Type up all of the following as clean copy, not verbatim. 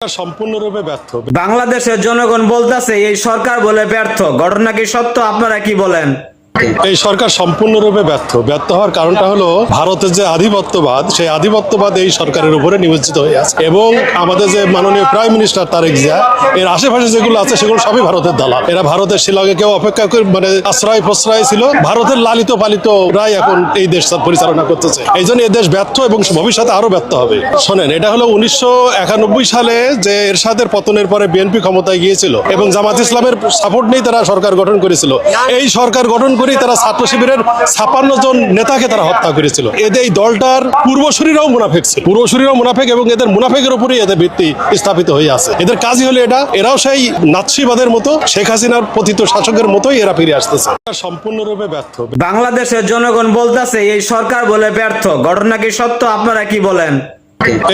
সম্পূর্ণরূপে ব্যর্থ। বাংলাদেশের জনগণ বলতেছে এই সরকার বলে ব্যর্থ, ঘটনা কি সত্য? আপনারা কি বলেন? এই সরকার সম্পূর্ণরূপে ব্যর্থ হওয়ার কারণটা হলো ভারতের যে আধিপত্যবাদ, সেই আধিপত্যবাদ এই সরকারের উপরে নিমজ্জিত হয়ে আছে এবং আমাদের যে মাননীয় প্রাইম মিনিস্টার তারেক জিয়া, এর আশেপাশে যেগুলো আছে সেগুলো সবই ভারতের দালাল। এরা ভারতের শিলংয়ে কেউ অপেক্ষা করে আশ্রয় প্রশ্রয় ছিল, ভারতের লালিত পালিত রায় এখন এই দেশ পরিচালনা করতেছে। এই জন্য এই দেশ ব্যর্থ এবং ভবিষ্যতে আরো ব্যর্থ হবে। শোনেন, এটা হলো 1991 সালে যে এরশাদের পতনের পরে বিএনপি ক্ষমতায় গিয়েছিল এবং জামাত ইসলামের সাপোর্ট নেই তারা সরকার গঠন করেছিল। এই সরকার গঠন করে তারা ছাত্র শিবিরের 56 জন নেতাকে তারা হত্যা করেছিল। এদের এই দলটার পূর্বসূরীরাও মুনাফিক ছিল, মুনাফিক এবং এদের মুনাফিকের উপরেই এদের ভিত্তি স্থাপিত হয়ে আছে। এদের কাজই হলো এটা, এরাও সেই নাৎসিবাদের মতো শেখ হাসিনার পতিত শাসকের মতোই এরা ফিরে আসতেছে। সম্পূর্ণরূপে ব্যর্থ। বাংলাদেশের জনগণ বলতেছে এই সরকার বলে ব্যর্থ, ঘটনা কি সত্য? আপনারা কি বলেন?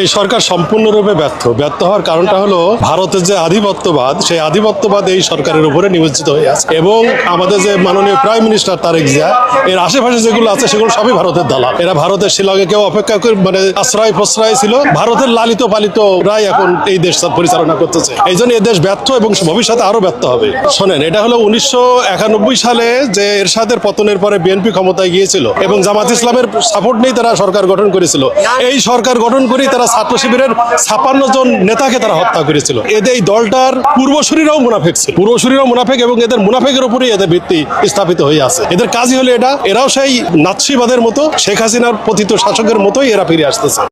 এই সরকার সম্পূর্ণরূপে ব্যর্থ হওয়ার কারণটা হলো ভারতের যে আধিপত্যবাদ, সেই আধিপত্যবাদ এই সরকারের উপরে নিমজ্জিত হয়ে আছে এবং আমাদের যে মাননীয় প্রাইম মিনিস্টার তারেক জিয়া, এর আশেপাশে যেগুলো আছে সেগুলো সবই ভারতের দালাল। এরা ভারতের শিলংয়ে কেউ অপেক্ষা করে আশ্রয় প্রশ্রয় ছিল, ভারতের লালিত পালিত রায় এখন এই দেশ পরিচালনা করতেছে। এই জন্য এই দেশ ব্যর্থ এবং ভবিষ্যতে আরো ব্যর্থ হবে। শোনেন, এটা হলো 1991 সালে যে এরশাদের পতনের পরে বিএনপি ক্ষমতায় গিয়েছিল এবং জামাত ইসলামের সাপোর্ট নেই তারা সরকার গঠন করেছিল। এই সরকার গঠন করে তারা ছাত্র শিবিরের 56 জন নেতাকে তারা হত্যা করেছিল। এদের এই দলটার পূর্বসূরীরাও মুনাফিক ছিল, মুনাফিক এবং এদের মুনাফিকের উপরেই এদের ভিত্তি স্থাপিত হয়ে আছে। এদের কাজই হলো এটা, এরাও সেই নাৎসিবাদের মতো শেখ হাসিনার পতিত শাসকের মতোই এরা ফিরে আসতেছে।